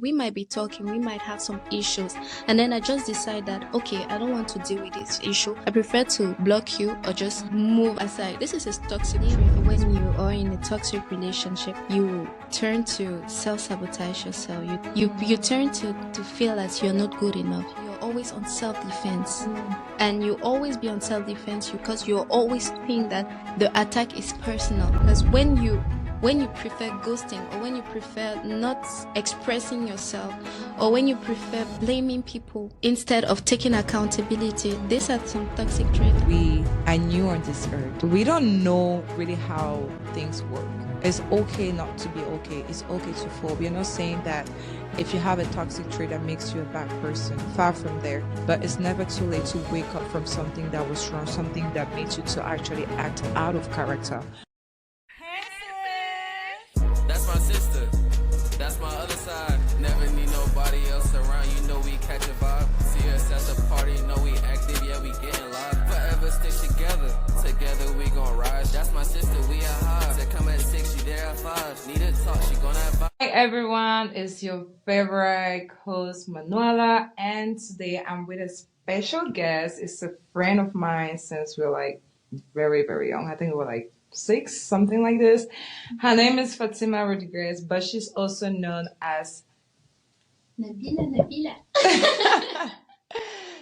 We might be talking, we might have some issues, and then I just decide that, okay, I don't want to deal with this issue. I prefer to block you or just move aside. This is a toxic trait. When you are in a toxic relationship, you turn to self-sabotage yourself. You turn to feel as you're not good enough. You're always on self-defense. And you always be on self-defense because you always think that the attack is personal. Because when you prefer ghosting, or when you prefer not expressing yourself, or when you prefer blaming people instead of taking accountability, these are some toxic traits. We are new on this earth. We don't know really how things work. It's okay not to be okay. It's okay to fall. We're not saying that if you have a toxic trait that makes you a bad person. Far from there. But it's never too late to wake up from something that was wrong, something that made you to actually act out of character. That's my sister. That's my other side. Never need nobody else around. You know we catch a vibe. See us at the party. Know we active. Yeah, we getting live. Forever stick together. Together we gon' rise. That's my sister. We are high. Said come at 6. You there at 5. Need a talk. She gonna have vibe. Hi everyone, it's your favorite host Manuela, and today I'm with a special guest. It's a friend of mine since we were like very, very young. I think we were like 6, something like this. Her name is Fatima Rodriguez, but she's also known as Nabila.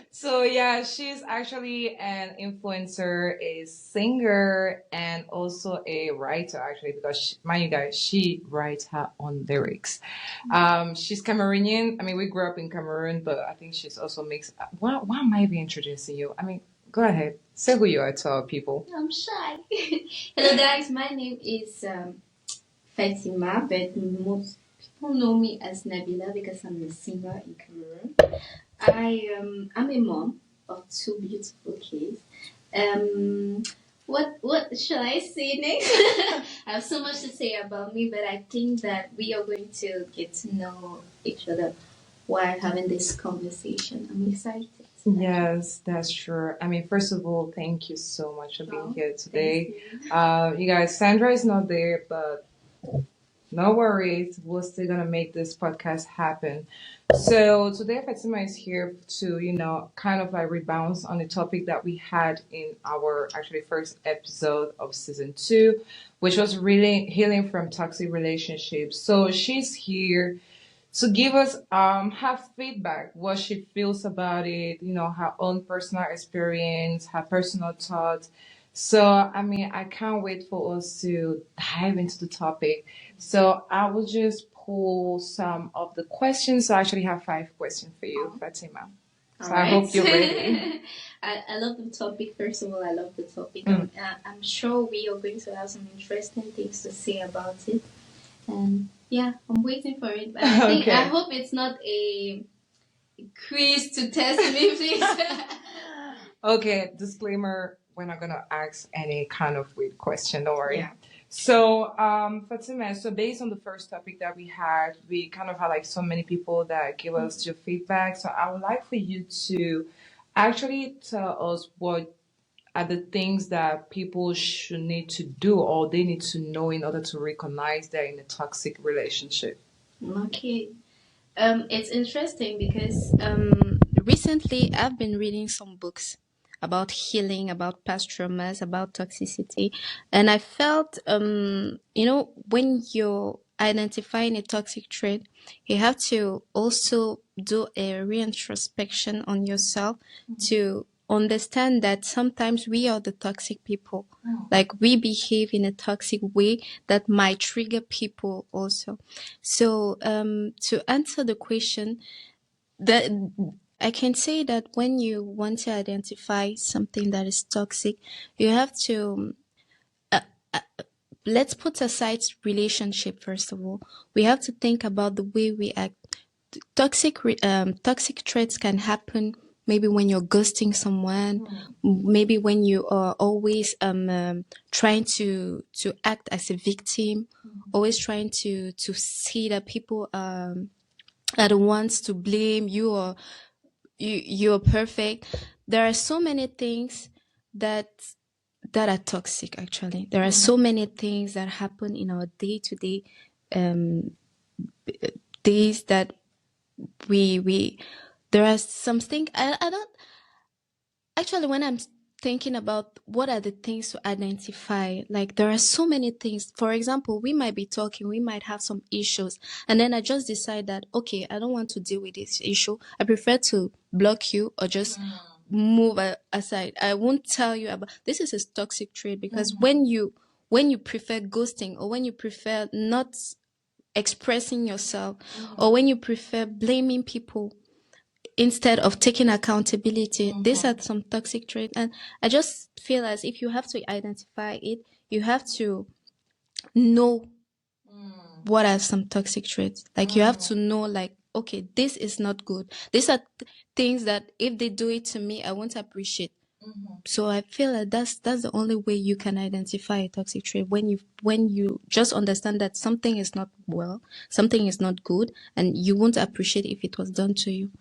So yeah, she's actually an influencer, a singer, and also a writer. Actually, because mind you guys, she writes her own lyrics. She's Cameroonian. I mean, we grew up in Cameroon, but I think she's also mixed. Why am I even introducing you? I mean, go ahead, say who you are to our people. I'm shy. Hello guys, my name is Fatima, but most people know me as Nabila because I'm a singer in Cameroon. I'm a mom of 2 beautiful kids. What shall I say next? I have so much to say about me, but I think that we are going to get to know each other while having this conversation. I'm excited. Yes, that's true. I mean, first of all, thank you so much for being here today. Thank you. You guys, Sandra is not there, but no worries. We're still gonna make this podcast happen. So today Fatima is here to, kind of like rebound on the topic that we had in our actually first episode of season 2, which was really healing from toxic relationships. So she's here to give us her feedback, what she feels about it, her own personal experience, her personal thoughts. So I mean, I can't wait for us to dive into the topic. So I will just pull some of the questions. So I actually have 5 questions for you, Fatima. So I hope you're ready. I love the topic. First of all, I love the topic. I'm sure we are going to have some interesting things to say about it. And yeah, I'm waiting for it. But Okay. I hope it's not a quiz to test me, please. Okay, disclaimer, we're not gonna ask any kind of weird question, don't worry. Yeah. So, Fatima, so based on the first topic that we had, we kind of had like so many people that give us your feedback. So I would like for you to actually tell us what are the things that people should need to do or they need to know in order to recognize they're in a toxic relationship. Okay. It's interesting because recently I've been reading some books about healing, about past traumas, about toxicity, and I felt, when you're identifying a toxic trait, you have to also do a reintrospection on yourself to understand that sometimes we are the toxic people. Like we behave in a toxic way that might trigger people also. So to answer the question, that I can say that when you want to identify something that is toxic, you have to let's put aside relationship first of all. We have to think about the way we act. Toxic traits can happen maybe when you're ghosting someone, maybe when you are always trying to act as a victim, always trying to see that people are the ones to blame you, or you're perfect. There are so many things that are toxic. Actually, there are so many things that happen in our day-to-day days that we there are some things I don't actually, when I'm thinking about what are the things to identify, like there are so many things. For example, we might be talking, we might have some issues, and then I just decide that, okay, I don't want to deal with this issue. I prefer to block you or just move aside. I won't tell you about this. Is a toxic trait because when you prefer ghosting, or when you prefer not expressing yourself, or when you prefer blaming people instead of taking accountability. These are some toxic traits. And I just feel as if you have to identify it, you have to know what are some toxic traits. Like you have to know, like, okay, this is not good. These are things that if they do it to me, I won't appreciate. So I feel like that's the only way you can identify a toxic trait, when you just understand that something is not well, something is not good, and you won't appreciate if it was done to you.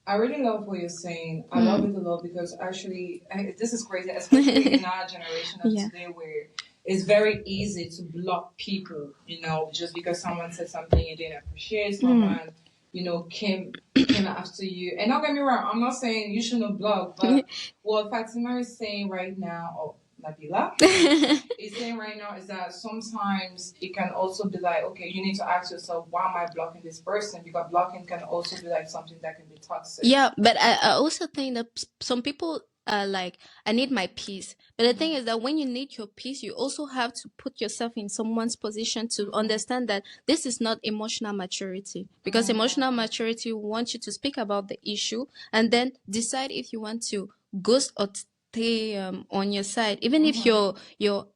I really love what you're saying. I love it a lot because actually, this is crazy, especially in our generation of today, where it's very easy to block people, just because someone said something you didn't appreciate, someone, came after you. And don't get me wrong, I'm not saying you shouldn't block, but what Fatima is saying right now, or Nabila is saying right now, is that sometimes it can also be like, okay, you need to ask yourself, why am I blocking this person? Because blocking can also be like something that can be toxic. Yeah, but I also think that some people are like, I need my peace. But the thing is that when you need your peace, you also have to put yourself in someone's position to understand that this is not emotional maturity. Because emotional maturity wants you to speak about the issue and then decide if you want to ghost or stay on your side. Even if you're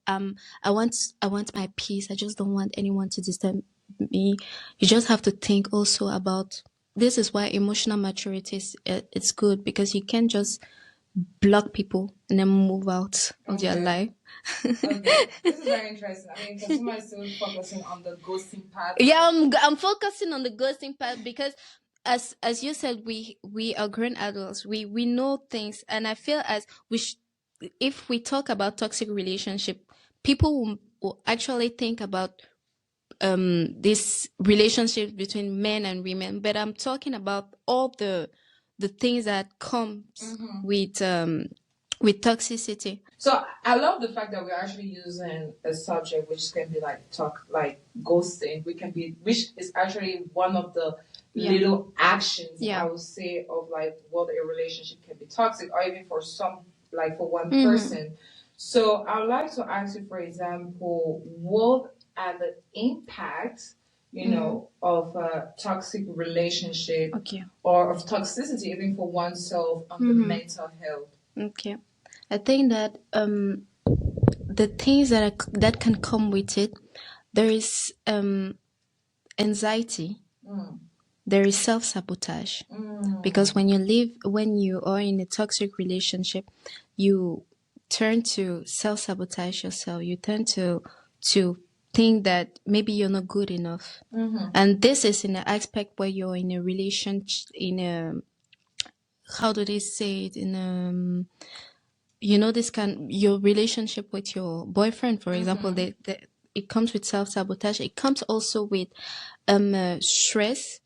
I want my peace. I just don't want anyone to disturb me. You just have to think also about, this is why emotional maturity is it's good, because you can't just block people and then move out of your life. Okay, this is very interesting. I mean, because somebody's still focusing on the ghosting part. Yeah, I'm focusing on the ghosting part because, as you said, we are grown adults. We know things, and I feel as if we talk about toxic relationship, people will actually think about this relationship between men and women, but I'm talking about all the things that comes with toxicity. So I love the fact that we're actually using a subject which can be like ghosting. Which is actually one of the little actions, I would say, of like what a relationship can be toxic, or even for some, like for one person. So I would like to ask you, for example, what are the impacts, of a toxic relationship, or of toxicity, even for oneself, on the mental health? Okay, I think that the things that can come with it, there is anxiety, there is self-sabotage, because when you are in a toxic relationship, you turn to self-sabotage yourself. You turn to think that maybe you're not good enough, and this is in an aspect where you're in a relationship, in a, how do they say it, in a, your relationship with your boyfriend, for example, it comes with self-sabotage. It comes also with stress,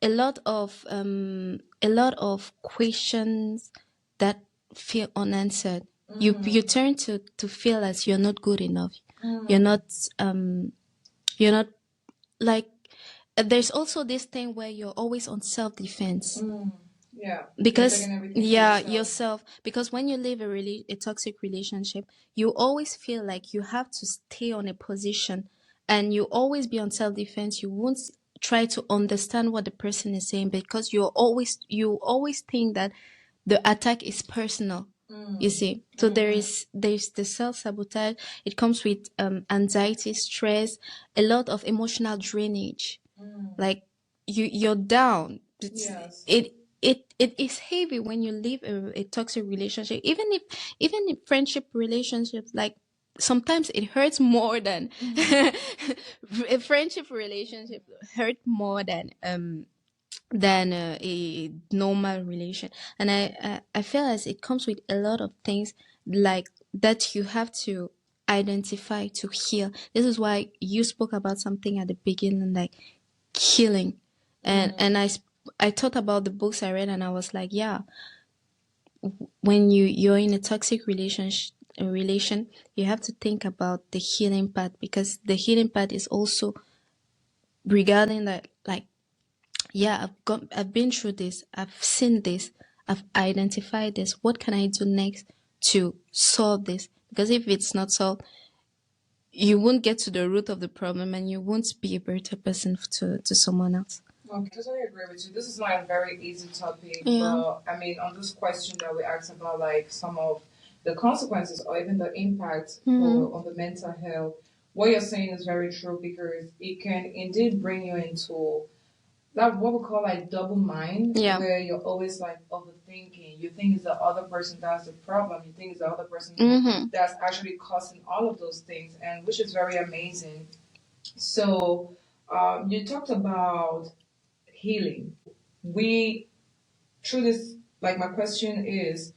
a lot of questions that feel unanswered. You turn to feel as you're not good enough. You're not like, there's also this thing where you're always on self-defense. Yeah, because yourself, because when you live a toxic relationship, you always feel like you have to stay on a position, and you always be on self-defense. You won't try to understand what the person is saying, because you always think that the attack is personal. You see, so there's the self-sabotage. It comes with anxiety, stress, a lot of emotional drainage. Like you're down. Yes. It is heavy when you leave a toxic relationship, even in friendship relationships. Like sometimes it hurts more than a friendship relationship hurt more than a normal relation. And I feel as it comes with a lot of things like that you have to identify to heal. This is why you spoke about something at the beginning, like healing. And I thought about the books I read, and I was like, yeah, when you're in a toxic relation, you have to think about the healing part, because the healing part is also regarding that, like, yeah, I've been through this, I've seen this, I've identified this. What can I do next to solve this? Because if it's not solved, you won't get to the root of the problem, and you won't be a better person to someone else. Okay, totally agree with you. This is not a very easy topic, Yeah. but I mean, on this question that we asked about, like some of the consequences or even the impact on the mental health, what you're saying is very true, because it can indeed bring you into that what we call like double mind, Yeah. where you're always like overthinking. You think it's the other person that's the problem. You think it's the other person that's actually causing all of those things, and which is very amazing. So, you talked about healing. We through this, like my question is,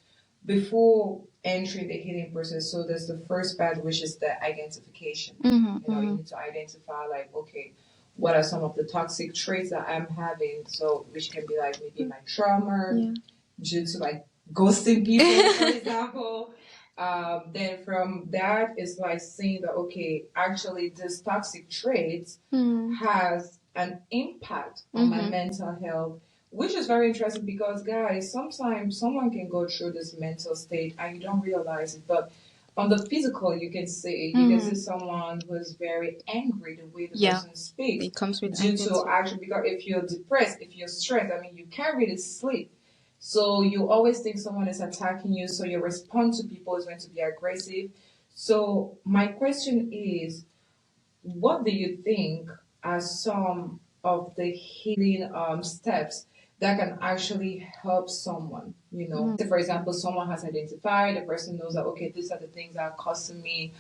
before entering the healing process, so there's the first part, which is the identification. You need to identify, like, okay, what are some of the toxic traits that I'm having? So which can be like maybe my trauma, due to like ghosting people, for example. Then from that is like seeing that, okay, actually this toxic trait has an impact on my mental health, which is very interesting because, guys, sometimes someone can go through this mental state and you don't realize it. But on the physical, you can see someone who's very angry the way the person speaks. It comes with Due to actually, because if you're depressed, if you're stressed, I mean, you can't really sleep. So you always think someone is attacking you. So your response to people is going to be aggressive. So my question is, what do you think are some of the healing steps that can actually help someone? Say, for example, someone has identified, the person knows that, okay, these are the things that are causing me,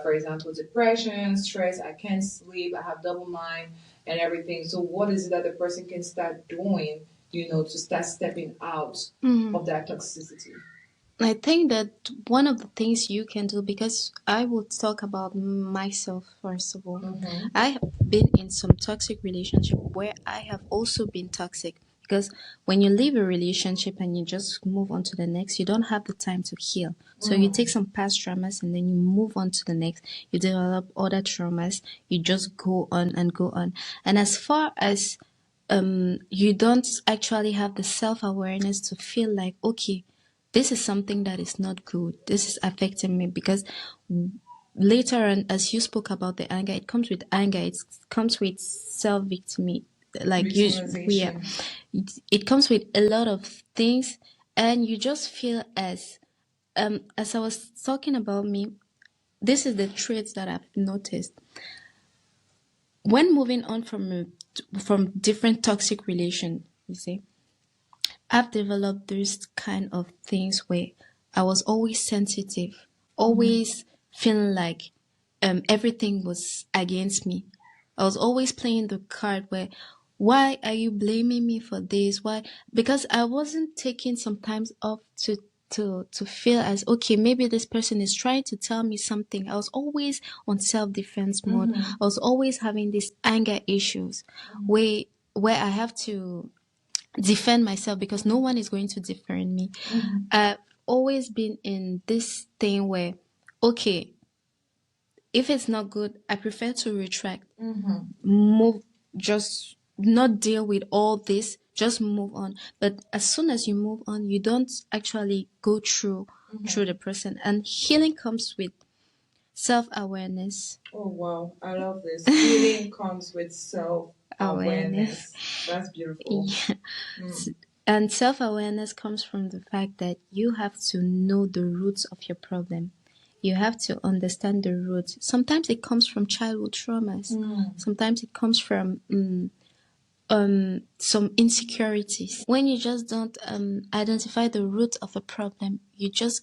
for example, depression, stress, I can't sleep, I have double mind, and everything. So, what is it that the person can start doing, to start stepping out of that toxicity? I think that one of the things you can do, because I will talk about myself first of all. I have been in some toxic relationship where I have also been toxic, because when you leave a relationship and you just move on to the next, you don't have the time to heal. So you take some past traumas and then you move on to the next. You develop other traumas. You just go on and go on. And as far as you don't actually have the self-awareness to feel like, okay, this is something that is not good. This is affecting me, because later on, as you spoke about the anger, it comes with anger. It comes with self-victim, like it comes with a lot of things, and you just feel as I was talking about me, this is the traits that I've noticed when moving on from different toxic relation. You see, I've developed those kind of things where I was always sensitive, always feeling like everything was against me. I was always playing the card where, why are you blaming me for this? Why? Because I wasn't taking some time off to feel as, okay, maybe this person is trying to tell me something. I was always on self-defense mode. I was always having these anger issues where I have to defend myself because no one is going to defend me. I've always been in this thing where, okay, if it's not good, I prefer to retract, move, just not deal with all this, just move on. But as soon as you move on, you don't actually go through the person. And healing comes with self-awareness. Oh wow, I love this. Healing comes with self-awareness. That's beautiful. Yeah. And self-awareness comes from the fact that you have to know the roots of your problem. You have to understand the roots. Sometimes it comes from childhood traumas. Sometimes it comes from some insecurities. When you just don't identify the root of a problem, you just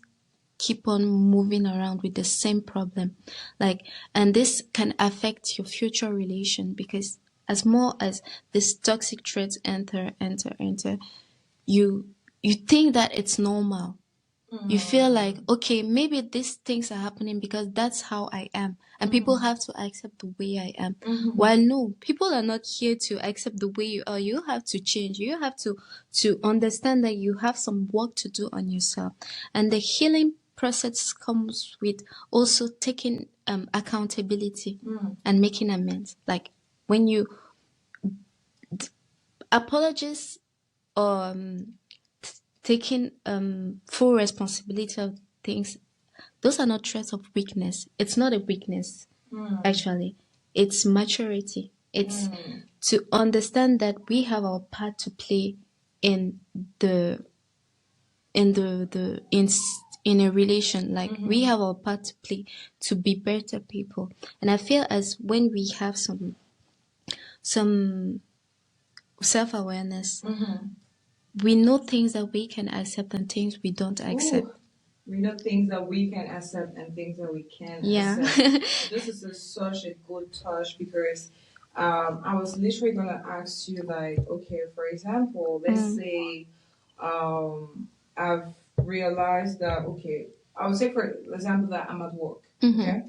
keep on moving around with the same problem. And this can affect your future relation, because as more as these toxic traits enter, you think that it's normal. You feel like, okay, maybe these things are happening because that's how I am. And people have to accept the way I am. While no, people are not here to accept the way you are. You have to change. You have to understand that you have some work to do on yourself. And the healing process comes with also taking accountability and making amends. Like when you apologize or taking full responsibility of things, those are not traits of weakness. It's not a weakness, actually. It's maturity. It's to understand that we have our part to play in the in a relation. Like we have our part to play to be better people. And I feel as when we have some self-awareness, we know things that we can accept and things we don't accept. We know things that we can accept and things that we can't Yeah. accept. This is such a good touch because I was literally going to ask you, like, okay, for example, let's say I've realized that, okay, I would say, for example, that I'm at work, okay?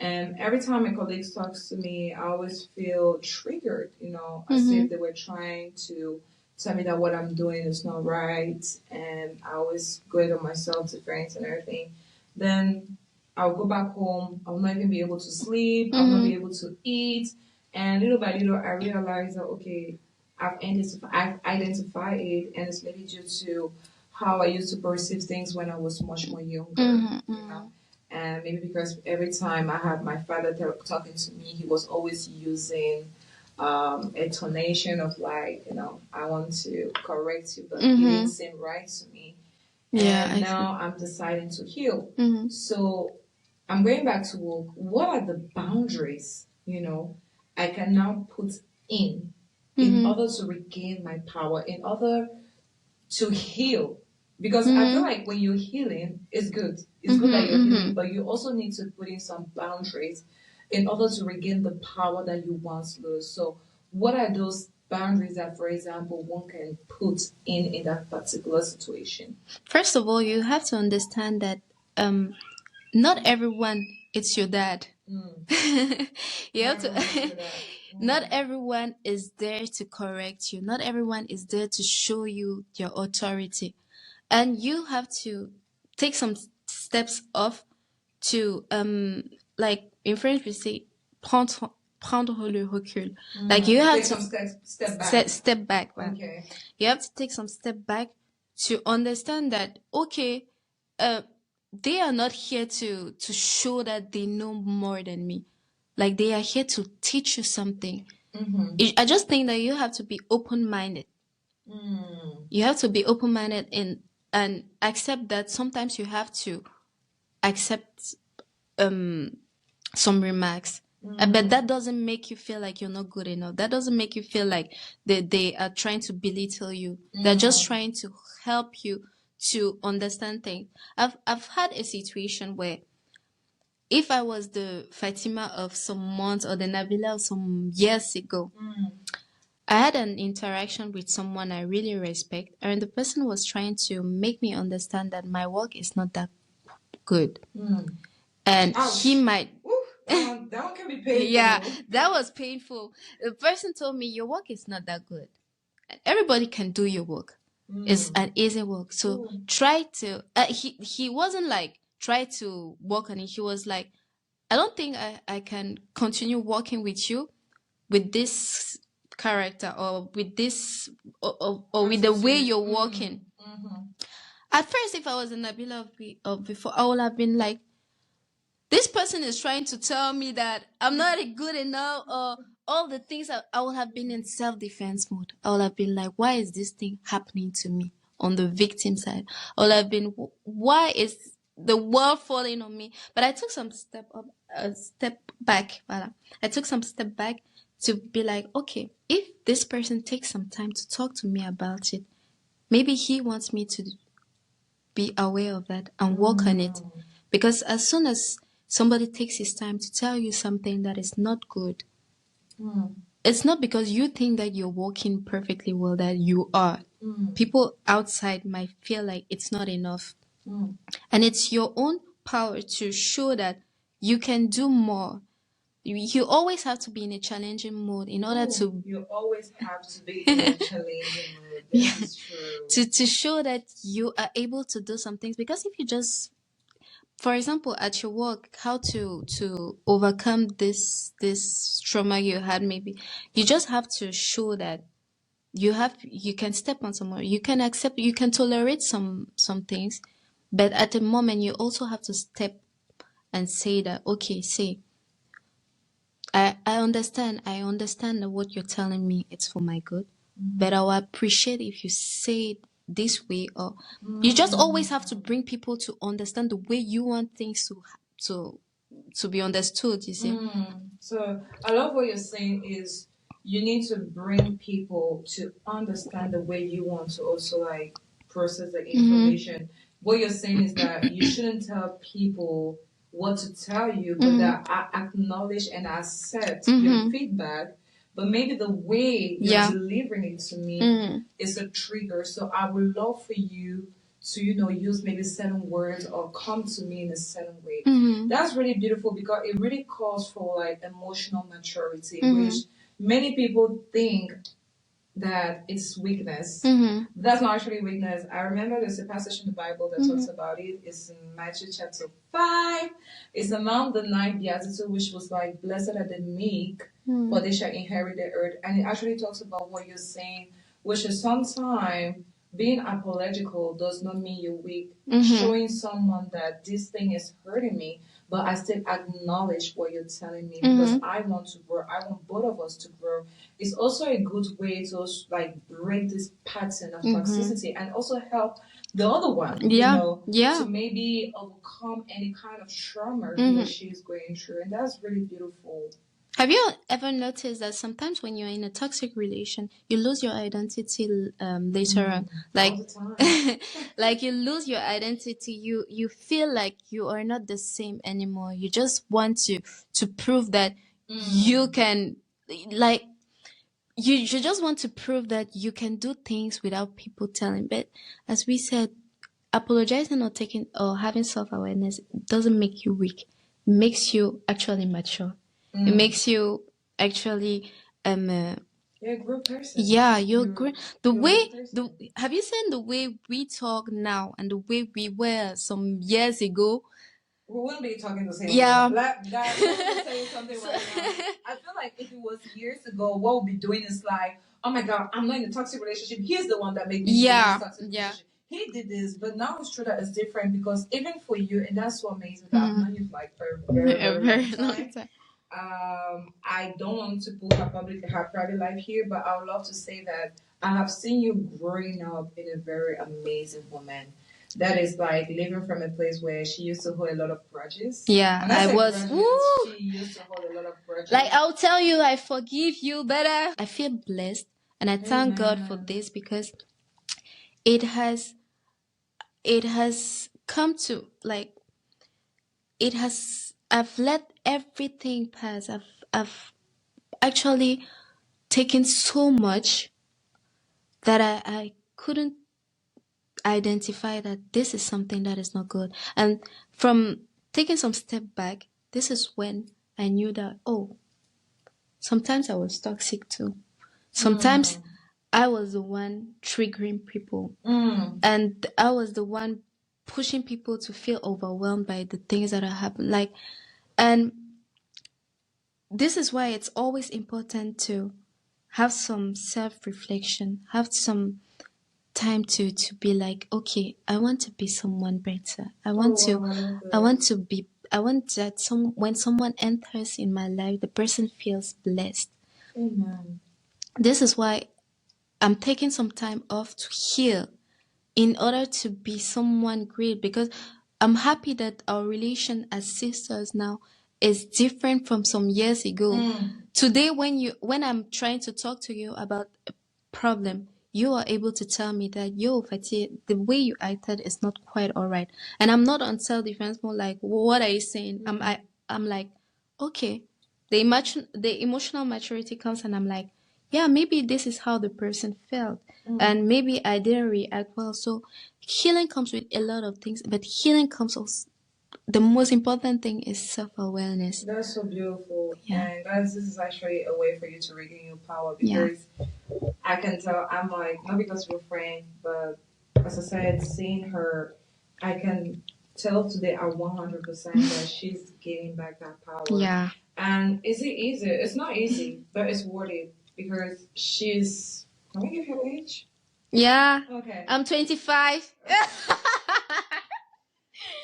And every time my colleagues talks to me, I always feel triggered, as if they were trying to tell me that what I'm doing is not right, and I always grade on myself different and everything. Then I'll go back home. I'll not even be able to sleep. I'll not be able to eat. And little by little, I realize that okay, I've identified it, and it's maybe due to how I used to perceive things when I was much more younger. And maybe because every time I had my father talking to me, he was always using a tonation of like, I want to correct you, but it didn't seem right to me. Yeah, And now I'm deciding to heal. So I'm going back to work. What are the boundaries, I can now put in order to regain my power, in order to heal? Because I feel like when you're healing, it's good. It's good that you're healing, but you also need to put in some boundaries in order to regain the power that you once lost. So, what are those boundaries that, for example, one can put in that particular situation? First of all, you have to understand that not everyone is your dad. You have to. Not everyone is there to correct you. Not everyone is there to show you your authority, and you have to take some steps off to like in French we say prendre le recul. Like you have Take to some step back. step back. Right? Okay. You have to take some step back to understand that okay, they are not here to show that they know more than me. Like they are here to teach you something. I just think that you have to be open-minded. You have to be open-minded and accept that sometimes you have to accept some remarks. But that doesn't make you feel like you're not good enough. That doesn't make you feel like they are trying to belittle you. They're just trying to help you to understand things. I've had a situation where if I was the Fatima of some months or the Nabila of some years ago, I had an interaction with someone I really respect, and the person was trying to make me understand that my work is not that good. And Ouch. he might. That one can be painful. Yeah, that was painful. The person told me, your work is not that good. Everybody can do your work. It's an easy work. So try to. He wasn't like, try to work on it. He was like, I don't think I can continue working with you with this character or with this or with the way you're working. At first, if I was a Nabila of before, I would have been like, this person is trying to tell me that I'm not good enough, or all the things. I would have been in self-defense mode. I would have been like, why is this thing happening to me on the victim side? I would have been, why is the world falling on me? But I took some step back. Voilà. I took some step back to be like, okay, if this person takes some time to talk to me about it, maybe he wants me to be aware of that and work on it. Because as soon as somebody takes his time to tell you something that is not good, it's not because you think that you're working perfectly well that you are. People outside might feel like it's not enough. And it's your own power to show that you can do more. You always have to be in a challenging mode in order to. You always have to be in a challenging mood. This is true. To show that you are able to do some things, because if you just, for example, at your work, how to overcome this trauma you had, maybe you just have to show that you can step on someone, you can accept, you can tolerate some things, but at the moment you also have to step and say that, okay, say, I understand that what you're telling me, it's for my good, but I will appreciate if you say it this way. Or you just always have to bring people to understand the way you want things to be understood, you see. So I love what you're saying is you need to bring people to understand the way you want to also like process the information. What you're saying is that you shouldn't tell people what to tell you, but that I acknowledge and accept your feedback. But maybe the way you're delivering it to me is a trigger. So I would love for you to, use maybe certain words or come to me in a certain way. That's really beautiful because it really calls for like emotional maturity, which many people think that it's weakness. That's not actually weakness. I remember there's a passage in the Bible that talks about it. It's in Matthew chapter 5. It's among the 9 Beatitudes, which was like, blessed are the meek, for they shall inherit the earth. And it actually talks about what you're saying, which is sometimes being apologetical does not mean you're weak. Showing someone that this thing is hurting me, but I still acknowledge what you're telling me because I want to grow. I want both of us to grow. It's also a good way to like break this pattern of toxicity and also help the other one, to maybe overcome any kind of trauma he or she is going through. And that's really beautiful. Have you ever noticed that sometimes when you're in a toxic relation, you lose your identity later on? Like, all the time. like you lose your identity. You feel like you are not the same anymore. You just want to prove that you can, like, you just want to prove that you can do things without people telling. But as we said, apologizing or taking or having self-awareness doesn't make you weak. It makes you actually mature. It makes you actually you're a good person. yeah, you're great. Have you seen the way we talk now and the way we were some years ago? We wouldn't be talking the same. Yeah. Black guys, I'm saying something right now. I feel like if it was years ago, what we'd be doing is like, oh my god, I'm not in a toxic relationship. He's the one that made me in this toxic relationship. He did this, but now it's true that it's different because even for you, and that's what amazing that I've known you like for a very long time. I don't want to put her private life here, but I would love to say that I have seen you growing up in a very amazing woman. That is like living from a place where she used to hold a lot of grudges. Yeah, I was. She used to hold a lot of grudges. Like, I'll tell you, I forgive you better. I feel blessed, and I thank God for this because it has come to like I've let everything pass. I've actually taken so much that I couldn't identify that this is something that is not good. And from taking some step back, this is when I knew that, oh, sometimes I was toxic too. Sometimes I was the one triggering people. And I was the one pushing people to feel overwhelmed by the things that are happening. Like, and this is why it's always important to have some self-reflection, have some time to be like, okay, I want to be someone better. I want that when someone enters in my life, the person feels blessed. Amen. This is why I'm taking some time off to heal in order to be someone great, because I'm happy that our relation as sisters now is different from some years ago. Today, when I'm trying to talk to you about a problem, you are able to tell me that, yo, Fatih, the way you acted is not quite all right. And I'm not on self-defense more like, what are you saying? I'm like, okay. The emotional maturity comes and I'm like, yeah, maybe this is how the person felt. And maybe I didn't react well. So healing comes with a lot of things, but healing comes also, the most important thing is self-awareness. That's so beautiful. Yeah. And guys, this is actually a way for you to regain your power Yeah. because I can tell I'm like, not because we're friends, but as I said, seeing her, I can tell today at 100% that she's gaining back that power. Yeah. And is it easy? It's not easy, but it's worth it because she's. Can we give her age? Yeah. Okay. I'm 25.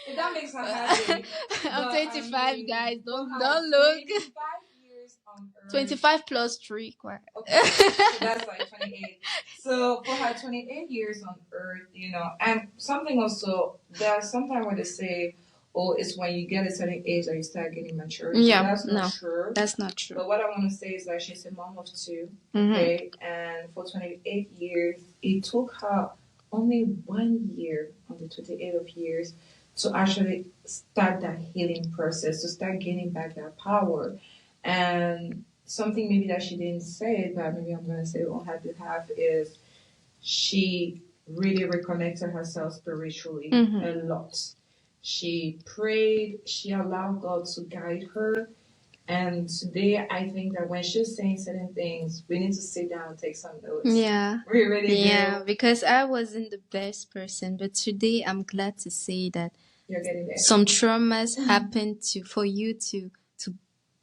If that makes her happy. I'm But, 25, I mean, guys. we'll have Don't look. 25 years on Earth. 25 plus 3. Okay, so that's like 28. So for her 28 years on Earth, you know, and something also, there's sometimes where they say, oh, it's when you get a certain age that you start getting mature. Yeah, So that's not no, true. that's not true. But what I want to say is that she's a mom of 2, Mhm. okay? And for 28 years, it took her only 1 year on the 28 of years to actually start that healing process, to start gaining back that power. And something maybe that she didn't say, but maybe I'm going to say on her behalf is she really reconnected herself spiritually a lot. She prayed, she allowed God to guide her. And today, I think that when she's saying certain things, we need to sit down and take some notes. Yeah. We really Yeah, do. because I wasn't the best person, but today I'm glad to say that You're getting there. some traumas happened for you to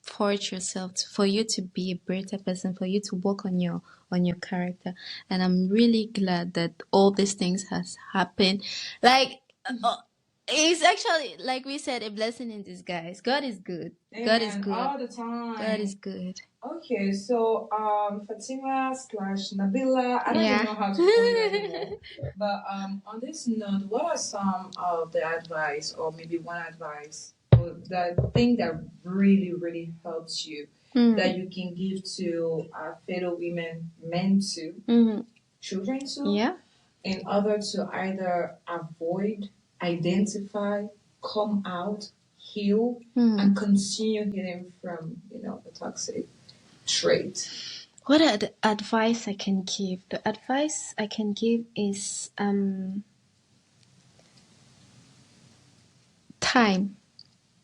forge yourself, for you to be a better person, for you to work on your character. And I'm really glad that all these things has happened. Like it's actually, like we said, a blessing in disguise. God is good. God is Amen. good. All the time. God is good. Okay, so Fatima slash Nabila, I don't Yeah. even know how to call you anymore. But on this note, what are some of the advice, or maybe one advice, or the thing that really, really helps you that you can give to fellow women, men too, children too, Yeah. in order to either avoid, identify, come out, heal, and continue healing from, the toxic trait. What are the advice I can give? The advice I can give is time.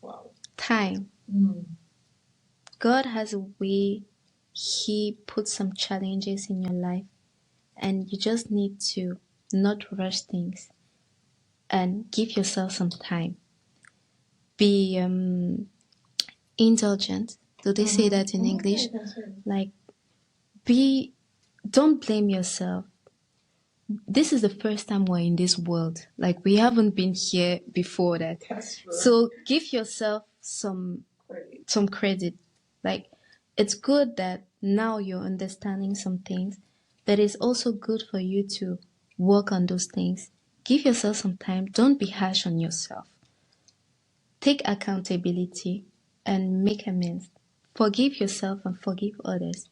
Wow. Time. God has a way. He puts some challenges in your life, and you just need to not rush things and give yourself some time. Be indulgent. Do they say that in English? Like, don't blame yourself. This is the first time we're in this world. Like, we haven't been here before that. That's true. So give yourself some credit. Like, it's good that now you're understanding some things, but it's also good for you to work on those things. Give yourself some time. Don't be harsh on yourself. Take accountability and make amends. Forgive yourself and forgive others.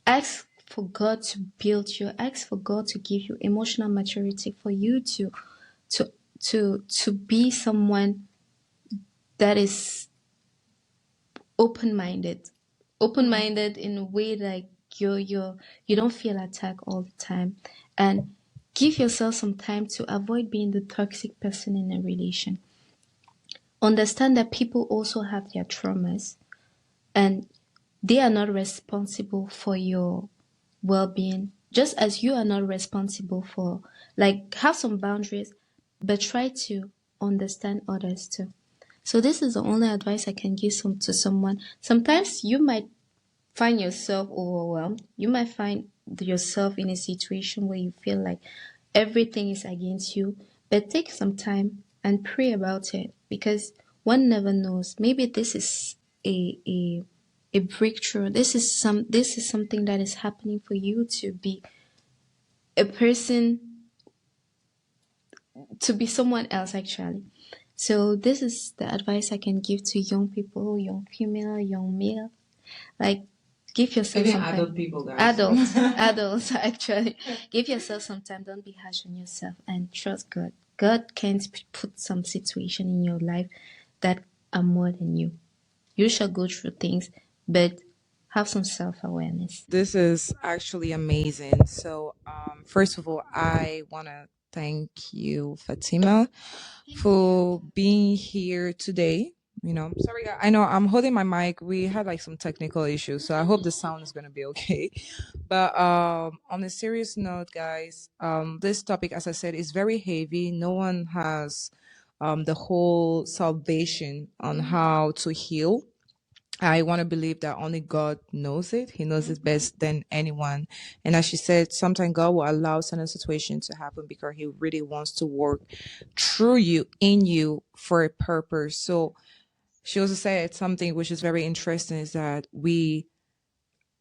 Ask for God to build you. Ask for God to give you emotional maturity for you to be someone that is open-minded. Open-minded in a way like you don't feel attacked all the time. And give yourself some time to avoid being the toxic person in a relation. Understand that people also have their traumas and they are not responsible for your well-being, just as you are not responsible for, like, have some boundaries, but try to understand others too. So this is the only advice I can give to someone. Sometimes you might find yourself overwhelmed. You might find yourself in a situation where you feel like everything is against you, but take some time and pray about it, because one never knows. Maybe this is a breakthrough. This is something that is happening for you to be a person, to be someone else actually. So this is the advice I can give to young people, young female, young male. Like, give yourself Even some time. adult people, guys. Adults actually. Give yourself some time. Don't be harsh on yourself and trust God. God can't put some situation in your life that are more than you. You shall go through things, but have some self-awareness. This is actually amazing. So, first of all, I want to thank you, Fatima, for being here today. Sorry, I know I'm holding my mic. We had like some technical issues, so I hope the sound is gonna be okay. But on a serious note, guys, this topic, as I said, is very heavy. No one has the whole salvation on how to heal. I want to believe that only God knows it. He knows it best than anyone. And as she said, sometimes God will allow certain situations to happen because He really wants to work through you, in you, for a purpose. So she also said something which is very interesting is that we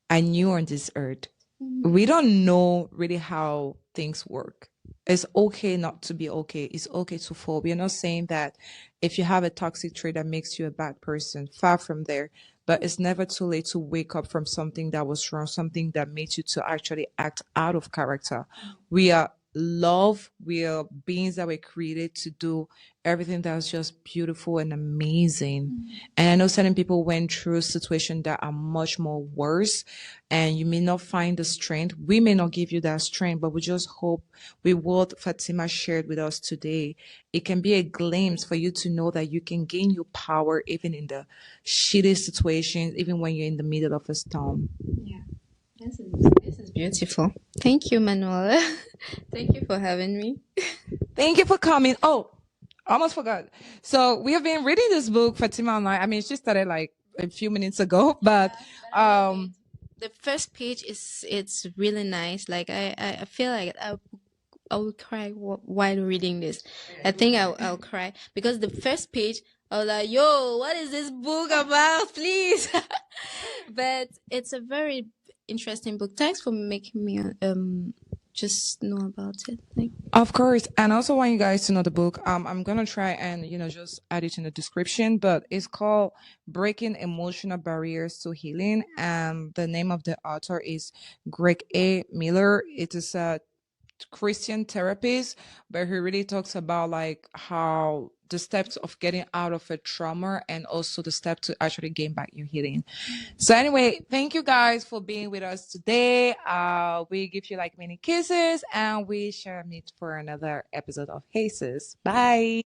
are new on this earth. We don't know really how things work. It's okay not to be okay. It's okay to fall. We are not saying that if you have a toxic trait that makes you a bad person, far from there. But it's never too late to wake up from something that was wrong, something that made you to actually act out of character. We are love. We are beings that were created to do everything that's just beautiful and amazing. And I know certain people went through situations that are much more worse, and you may not find the strength. We may not give you that strength, but we just hope with what Fatima shared with us today, it can be a glimpse for you to know that you can gain your power even in the shitty situations, even when you're in the middle of a storm. Yeah, this is beautiful. Thank you, Manuela. Thank you for having me. Thank you for coming. Oh, I almost forgot. So we have been reading this book, Fatima Online. I mean, she started like a few minutes ago, but The first page is it's really nice. Like I feel like I will cry while reading this. I think I'll cry because the first page I was like, "Yo, what is this book about? Please!" But it's a very interesting book. Thanks for making me just know about it. Like, of course, and I also want you guys to know the book. I'm gonna try and just add it in the description, but it's called "Breaking Emotional Barriers to Healing," and the name of the author is Greg A. Miller. It is a Christian therapist, but he really talks about like how the steps of getting out of a trauma and also the step to actually gain back your healing. So anyway, thank you guys for being with us today. We give you like many kisses and we shall meet for another episode of Haces. Bye.